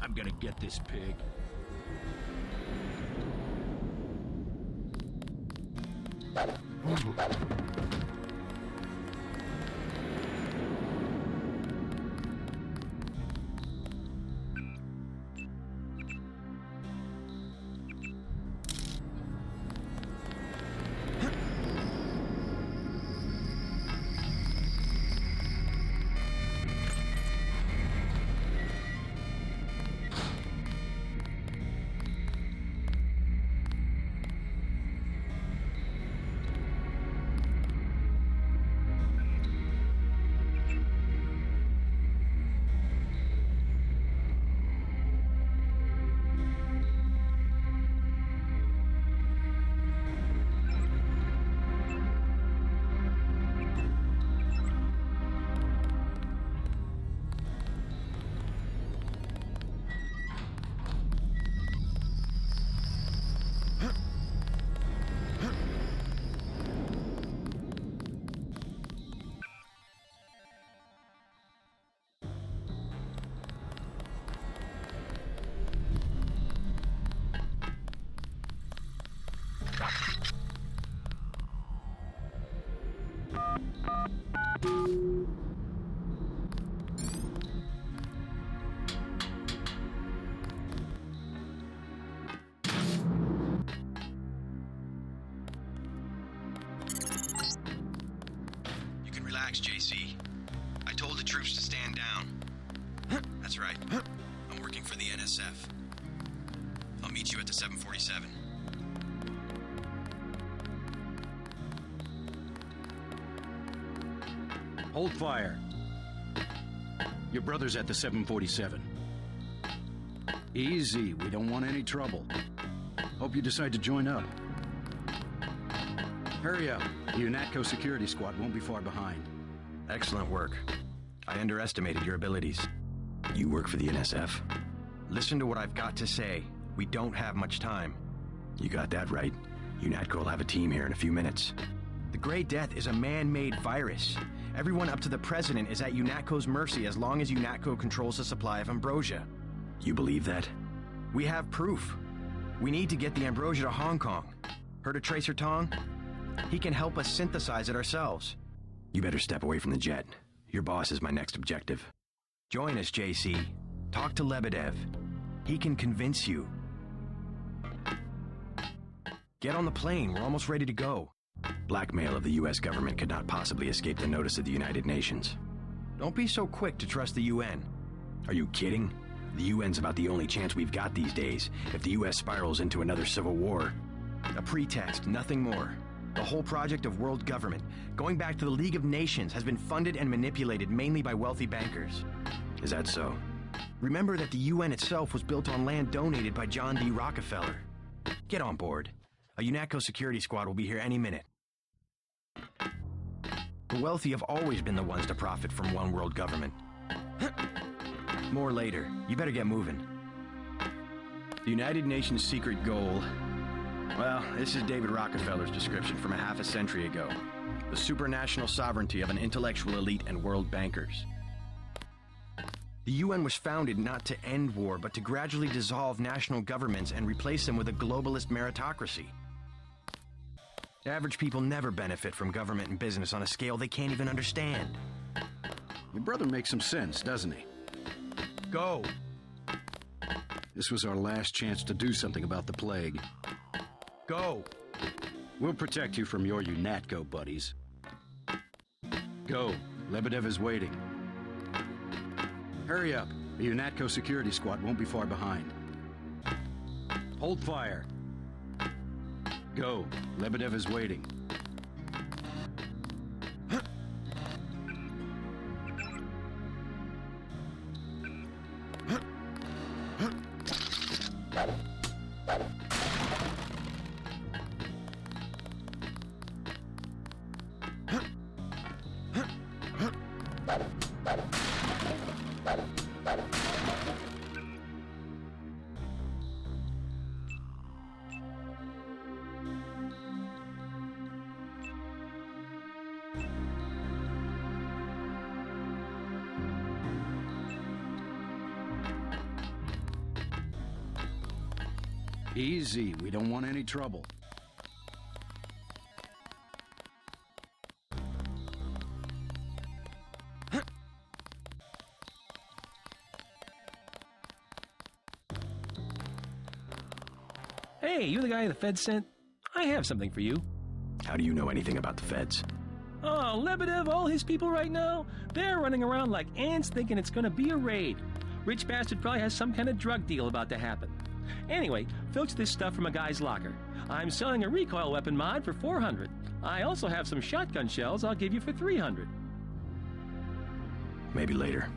I'm gonna get this pig. Relax, JC. I told the troops to stand down. That's right. I'm working for the NSF. I'll meet you at the 747. Hold fire. Your brother's at the 747. Easy, we don't want any trouble. Hope you decide to join up. Hurry up. The UNATCO security squad won't be far behind. Excellent work. I underestimated your abilities. You work for the NSF? Listen to what I've got to say. We don't have much time. You got that right. UNATCO will have a team here in a few minutes. The Grey Death is a man-made virus. Everyone up to the President is at UNATCO's mercy as long as UNATCO controls the supply of ambrosia. You believe that? We have proof. We need to get the ambrosia to Hong Kong. Heard of Tracer Tong? He can help us synthesize it ourselves. You better step away from the jet. Your boss is my next objective. Join us, JC. Talk to Lebedev. He can convince you. Get on the plane. We're almost ready to go. Blackmail of the U.S. government could not possibly escape the notice of the United Nations. Don't be so quick to trust the UN. Are you kidding? The UN's about the only chance we've got these days if the U.S. spirals into another civil war. A pretext, nothing more. The whole project of world government, going back to the League of Nations, has been funded and manipulated mainly by wealthy bankers. Is that so? Remember that the UN itself was built on land donated by John D. Rockefeller. Get on board. A UNATCO security squad will be here any minute. The wealthy have always been the ones to profit from one world government. More later. You better get moving. The United Nations' secret goal... Well, this is David Rockefeller's description from a half a century ago. The supranational sovereignty of an intellectual elite and world bankers. The UN was founded not to end war, but to gradually dissolve national governments and replace them with a globalist meritocracy. Average people never benefit from government and business on a scale they can't even understand. Your brother makes some sense, doesn't he? Go! This was our last chance to do something about the plague. Go! We'll protect you from your UNATCO buddies. Go. Lebedev is waiting. Hurry up. The UNATCO security squad won't be far behind. Hold fire. Go. Lebedev is waiting. Easy, we don't want any trouble. Hey, you the guy the Fed sent? I have something for you. How do you know anything about the feds? Oh, Lebedev, all his people right now, they're running around like ants thinking it's gonna be a raid. Rich bastard probably has some kind of drug deal about to happen. Anyway, filch this stuff from a guy's locker. I'm selling a recoil weapon mod for 400. I also have some shotgun shells I'll give you for 300. Maybe later.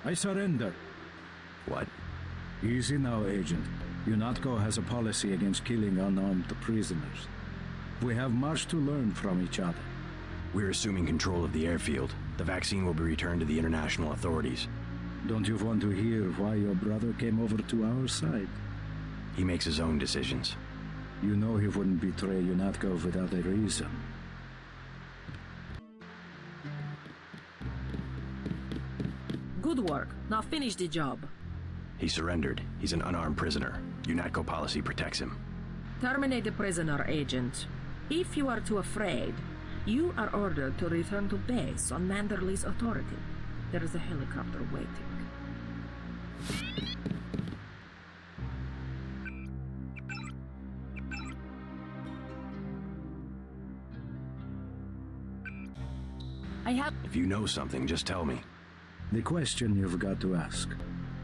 I surrender. What? Easy now, Agent. UNATCO has a policy against killing unarmed prisoners. We have much to learn from each other. We're assuming control of the airfield. The vaccine will be returned to the international authorities. Don't you want to hear why your brother came over to our side? He makes his own decisions. You know he wouldn't betray UNATCO without a reason. Good work. Now finish the job. He surrendered. He's an unarmed prisoner. UNATCO policy protects him. Terminate the prisoner, Agent. If you are too afraid, you are ordered to return to base on Manderley's authority. There is a helicopter waiting. I have... If you know something, just tell me. The question you've got to ask,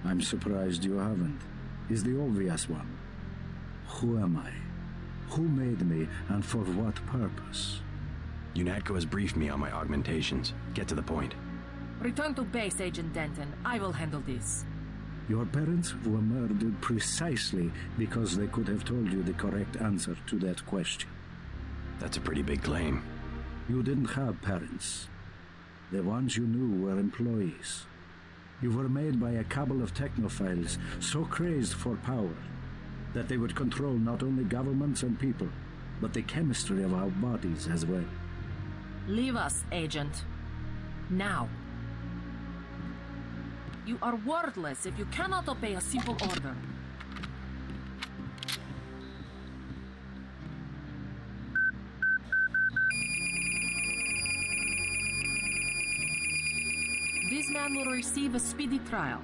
I'm surprised you haven't, is the obvious one. Who am I? Who made me, and for what purpose? UNATCO has briefed me on my augmentations. Get to the point. Return to base, Agent Denton. I will handle this. Your parents were murdered precisely because they could have told you the correct answer to that question. That's a pretty big claim. You didn't have parents. The ones you knew were employees. You were made by a cabal of technophiles so crazed for power that they would control not only governments and people, but the chemistry of our bodies as well. Leave us, Agent. Now. You are worthless if you cannot obey a simple order. This man will receive a speedy trial.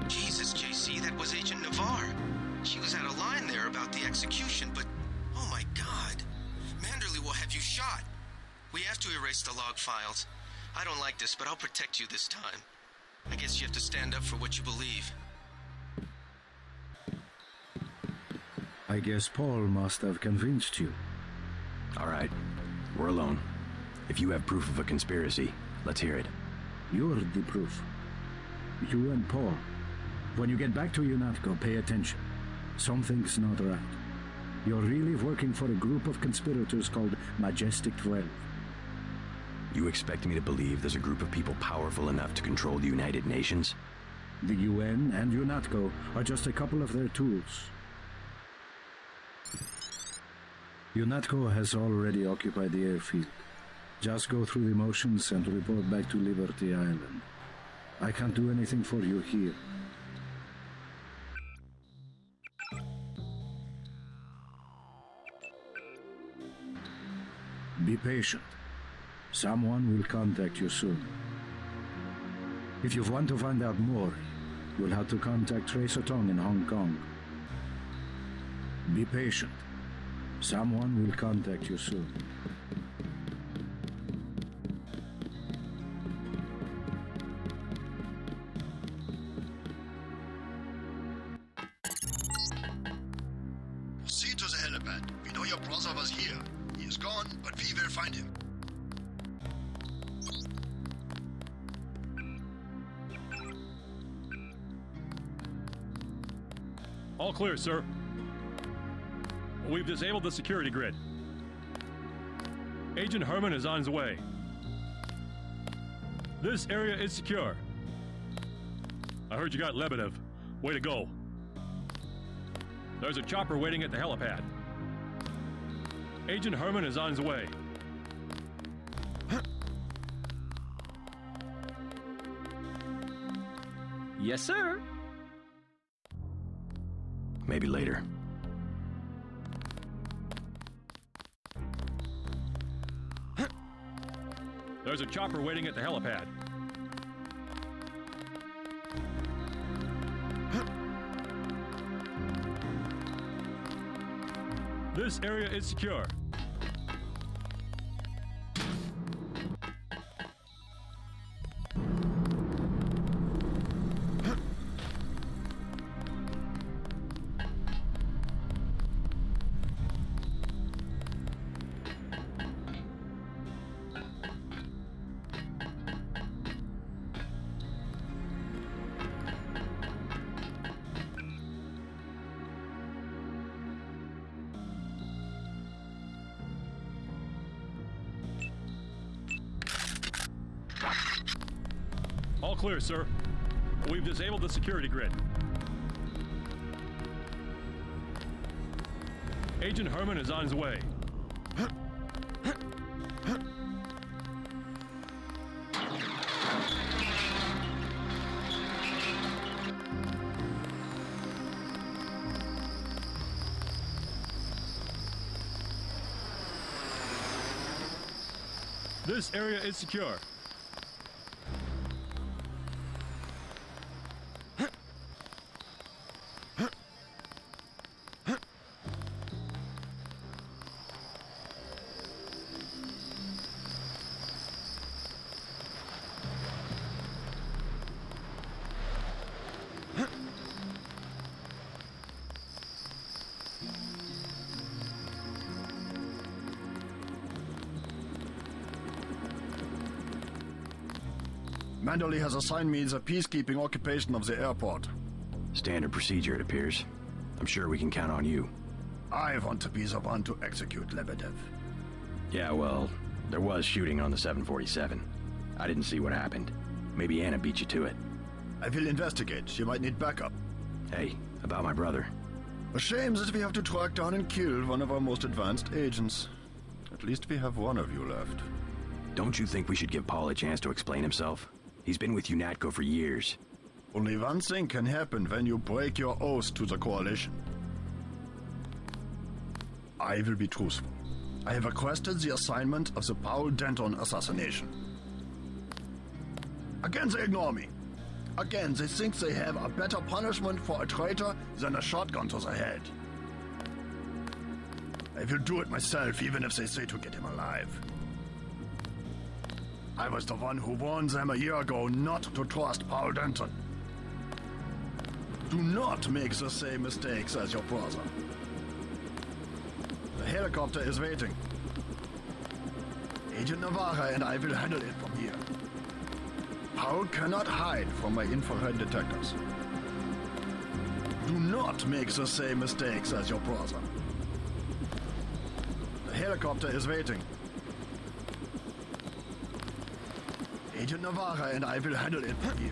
Jesus, JC, that was Agent Navarre. She was out of line there about the execution, but... Oh my God. Manderley will have you shot. We have to erase the log files. I don't like this, but I'll protect you this time. I guess you have to stand up for what you believe. I guess Paul must have convinced you. All right. We're alone. If you have proof of a conspiracy, let's hear it. You're the proof. You and Paul. When you get back to UNATCO, pay attention. Something's not right. You're really working for a group of conspirators called Majestic 12. You expect me to believe there's a group of people powerful enough to control the United Nations? The UN and UNATCO are just a couple of their tools. UNATCO has already occupied the airfield. Just go through the motions and report back to Liberty Island. I can't do anything for you here. Be patient. Someone will contact you soon. If you want to find out more, you'll have to contact Tracer Tong in Hong Kong. Be patient. Someone will contact you soon. Proceed to the helipad. We know your brother was here. He is gone, but we will find him. All clear, sir. We've disabled the security grid. Agent Herman is on his way. This area is secure. I heard you got Lebedev. Way to go. There's a chopper waiting at the helipad. Agent Herman is on his way. Yes, sir. Maybe later. There's a chopper waiting at the helipad. This area is secure. All clear, sir. We've disabled the security grid. Agent Herman is on his way. This area is secure. Manderley has assigned me the peacekeeping occupation of the airport. Standard procedure, it appears. I'm sure we can count on you. I want to be the one to execute Lebedev. Yeah, well, there was shooting on the 747. I didn't see what happened. Maybe Anna beat you to it. I will investigate. She might need backup. Hey, about my brother. A shame that we have to track down and kill one of our most advanced agents. At least we have one of you left. Don't you think we should give Paul a chance to explain himself? He's been with UNATCO for years. Only one thing can happen when you break your oath to the Coalition. I will be truthful. I have requested the assignment of the Paul Denton assassination. Again, they ignore me. Again, they think they have a better punishment for a traitor than a shotgun to the head. I will do it myself, even if they say to get him alive. I was the one who warned them a year ago not to trust Paul Denton. Do not make the same mistakes as your brother. The helicopter is waiting. Agent Nomorre and I will handle it from here. Paul cannot hide from my infrared detectors. Do not make the same mistakes as your brother. The helicopter is waiting. Agent Nomorre and I will handle it from here.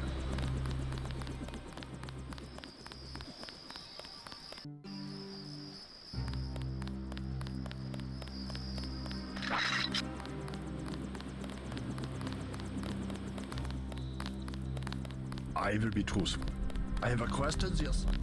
I will be truthful. I have requested the assignment.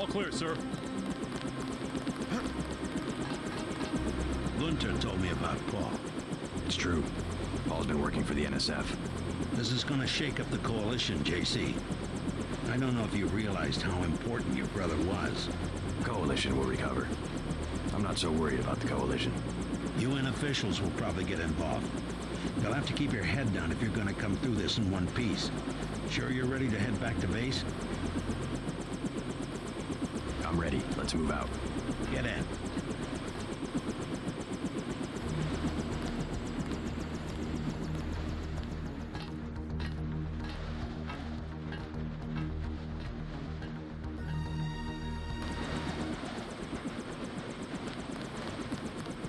clear, sir. Gunter told me about Paul. It's true. Paul's been working for the NSF. This is gonna shake up the coalition, JC. I don't know if you realized how important your brother was. Coalition will recover. I'm not so worried about the coalition. UN officials will probably get involved. You'll have to keep your head down if you're gonna come through this in one piece. Sure you're ready to head back to base? I'm ready. Let's move out. Get in.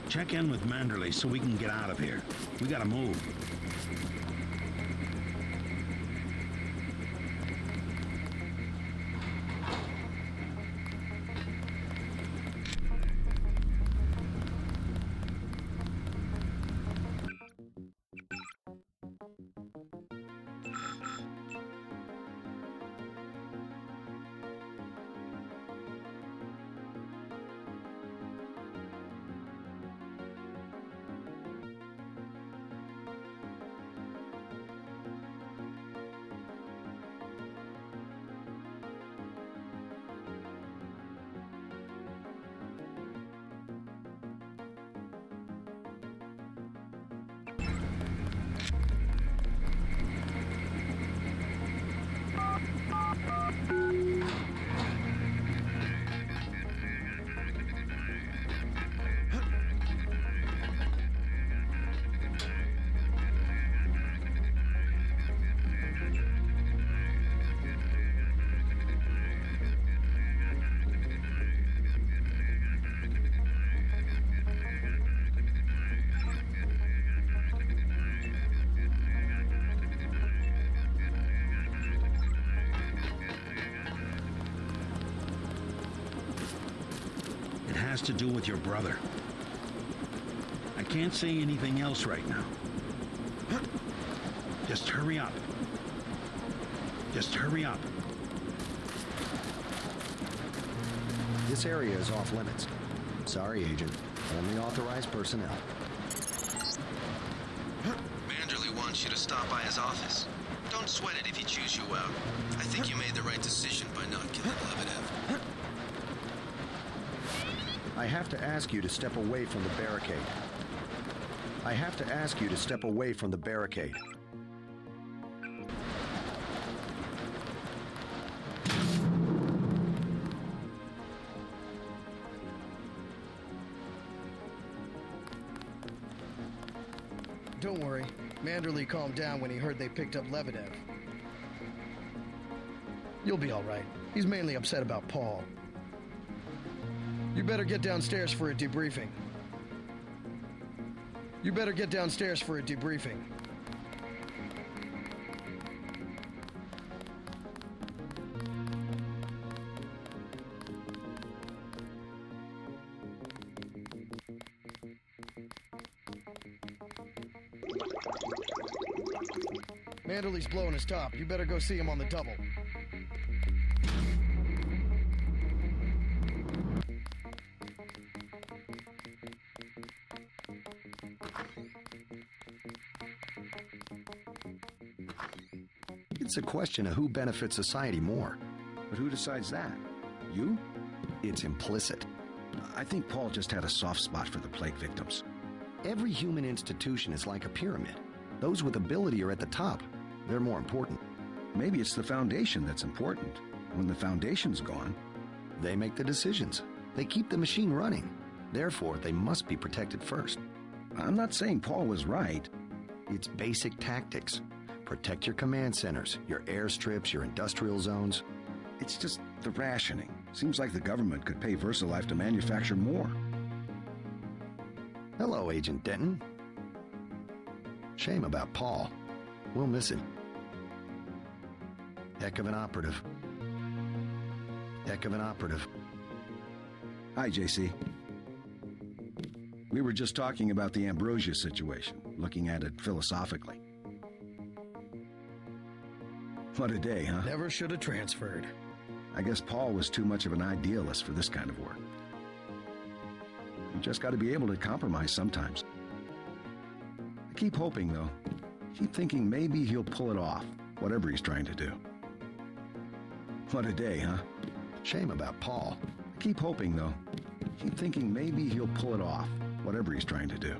Check in with Manderley so we can get out of here. We gotta move. Has to do with your brother. I can't say anything else right now. Just hurry up. Just hurry up. This area is off limits. Sorry, Agent. Only authorized personnel. Manderley wants you to stop by his office. Don't sweat it if he chews you out. I think you made the right decision by not killing Lebedev. I have to ask you to step away from the barricade. I have to ask you to step away from the barricade. Don't worry. Manderley calmed down when he heard they picked up Lebedev. You'll be all right. He's mainly upset about Paul. You better get downstairs for a debriefing. You better get downstairs for a debriefing. Manderley's blowing his top. You better go see him on the double. It's a question of who benefits society more. But who decides that? You? It's implicit. I think Paul just had a soft spot for the plague victims. Every human institution is like a pyramid. Those with ability are at the top. They're more important. Maybe it's the foundation that's important. When the foundation's gone, They make the decisions. They keep the machine running. Therefore, they must be protected first. I'm not saying Paul was right. It's basic tactics. Protect your command centers, your airstrips, your industrial zones. It's just the rationing. Seems like the government could pay VersaLife to manufacture more. Hello, Agent Denton. Shame about Paul. We'll miss him. Heck of an operative. Heck of an operative. Hi, JC. We were just talking about the Ambrosia situation, looking at it philosophically. What a day, huh? Never should have transferred. I guess Paul was too much of an idealist for this kind of work. You just got to be able to compromise sometimes. I keep hoping, though. Keep thinking maybe he'll pull it off, whatever he's trying to do. What a day, huh? Shame about Paul. I keep hoping, though. Keep thinking maybe he'll pull it off, whatever he's trying to do.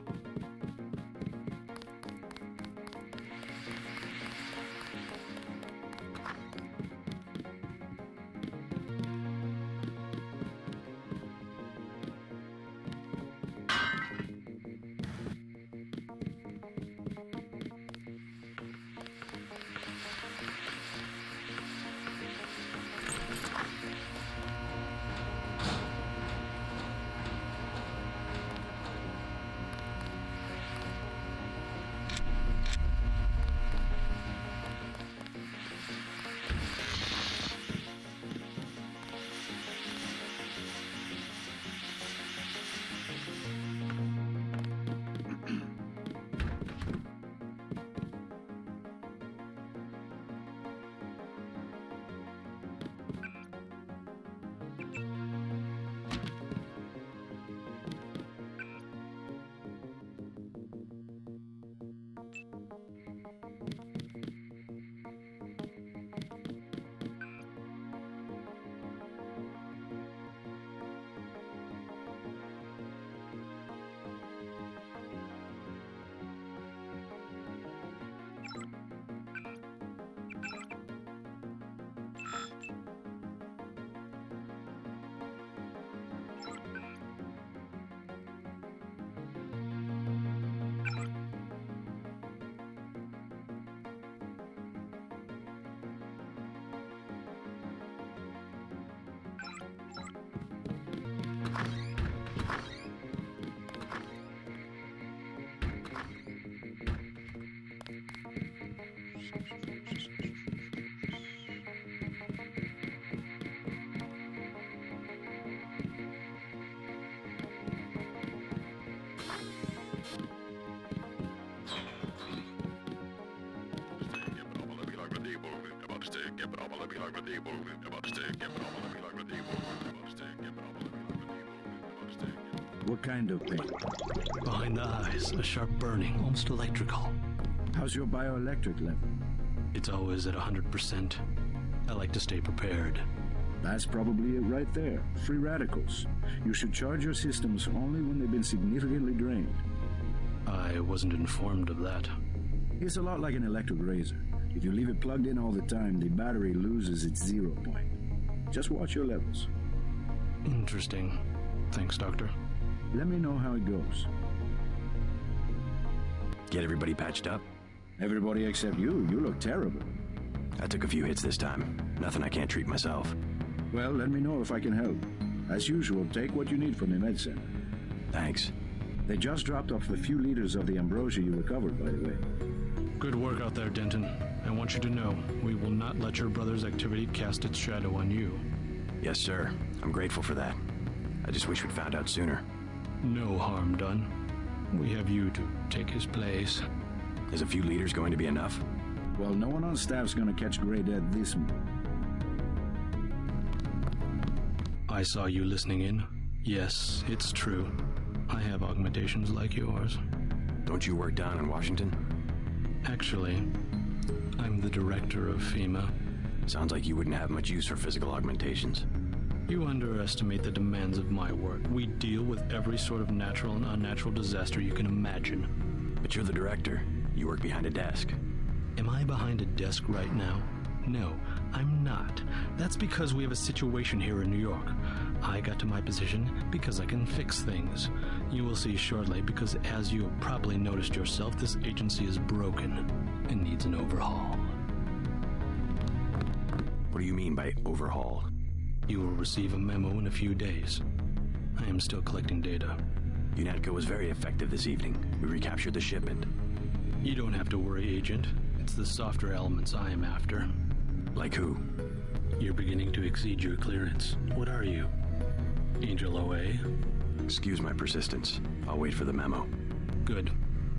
What kind of pain? Behind the eyes, a sharp burning, almost electrical. How's your bioelectric level? It's always at 100%. I like to stay prepared. That's probably it right there. Free radicals. You should charge your systems only when they've been significantly drained. I wasn't informed of that. It's a lot like an electric razor. If you leave it plugged in all the time, the battery loses its 0 point. Just watch your levels. Interesting. Thanks, Doctor. Let me know how it goes. Get everybody patched up? Everybody except you. You look terrible. I took a few hits this time. Nothing I can't treat myself. Well, let me know if I can help. As usual, take what you need from the med center. Thanks. They just dropped off a few liters of the ambrosia you recovered, by the way. Good work out there, Denton. I want you to know, we will not let your brother's activity cast its shadow on you. Yes, sir. I'm grateful for that. I just wish we'd found out sooner. No harm done. We have you to take his place. Is a few liters going to be enough? Well, no one on staff's gonna catch Grey Dead this month. I saw you listening in. Yes, it's true. I have augmentations like yours. Don't you work down in Washington? Actually, I'm the director of FEMA. Sounds like you wouldn't have much use for physical augmentations. You underestimate the demands of my work. We deal with every sort of natural and unnatural disaster you can imagine. But you're the director. You work behind a desk. Am I behind a desk right now? No, I'm not. That's because we have a situation here in New York. I got to my position because I can fix things. You will see shortly, because as you have probably noticed yourself, this agency is broken and needs an overhaul. What do you mean by overhaul? You will receive a memo in a few days. I am still collecting data. UNATCO was very effective this evening. We recaptured the shipment. You don't have to worry, Agent. It's the softer elements I am after. Like who? You're beginning to exceed your clearance. What are you? Angel OA? Excuse my persistence. I'll wait for the memo. Good.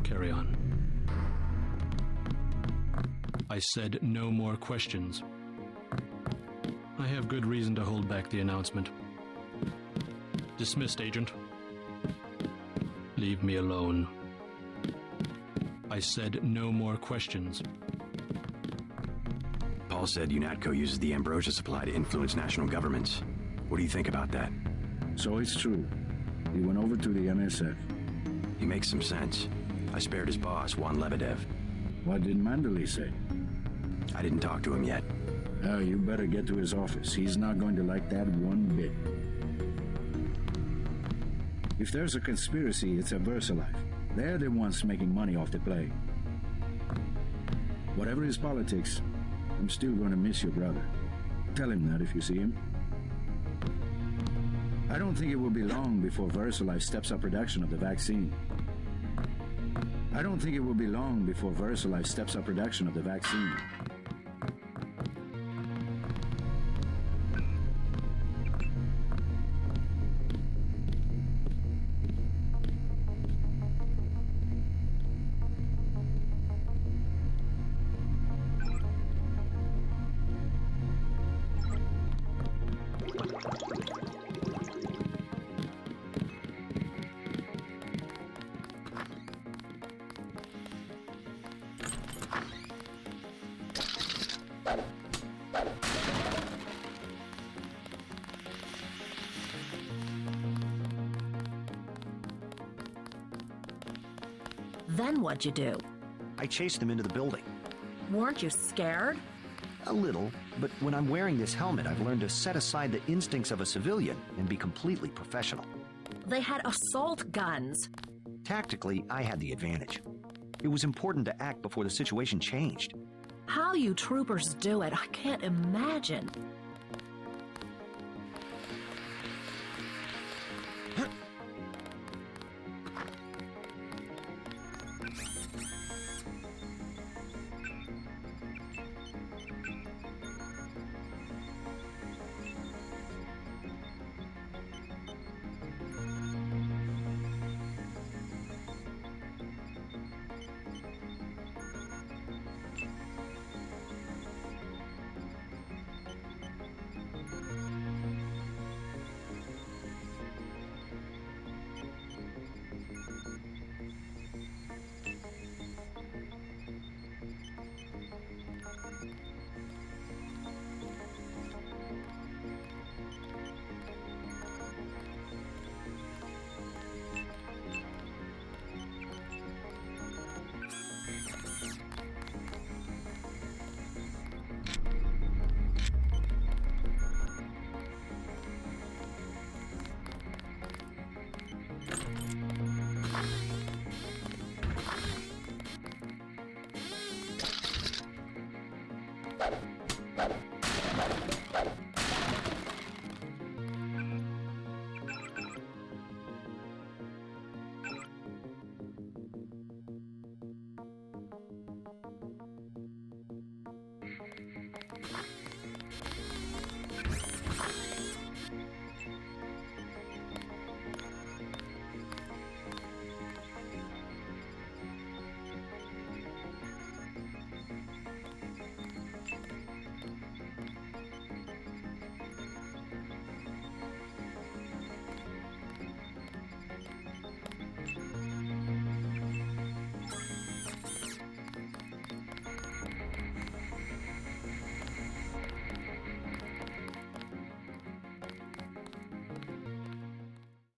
Carry on. I said no more questions. I have good reason to hold back the announcement. Dismissed, Agent. Leave me alone. I said no more questions. Paul said UNATCO uses the ambrosia supply to influence national governments. What do you think about that? So it's true. He went over to the NSF. He makes some sense. I spared his boss, Juan Lebedev. What did Mandalay say? I didn't talk to him yet. Oh, you better get to his office. He's not going to like that one bit. If there's a conspiracy, it's at VersaLife. They're the ones making money off the play. Whatever his politics, I'm still going to miss your brother. Tell him that if you see him. I don't think it will be long before VersaLife steps up production of the vaccine. I don't think it will be long before VersaLife steps up production of the vaccine. Then what'd you do? I chased him into the building. Weren't you scared? A little, but when I'm wearing this helmet, I've learned to set aside the instincts of a civilian and be completely professional. They had assault guns. Tactically, I had the advantage. It was important to act before the situation changed. How you troopers do it, I can't imagine.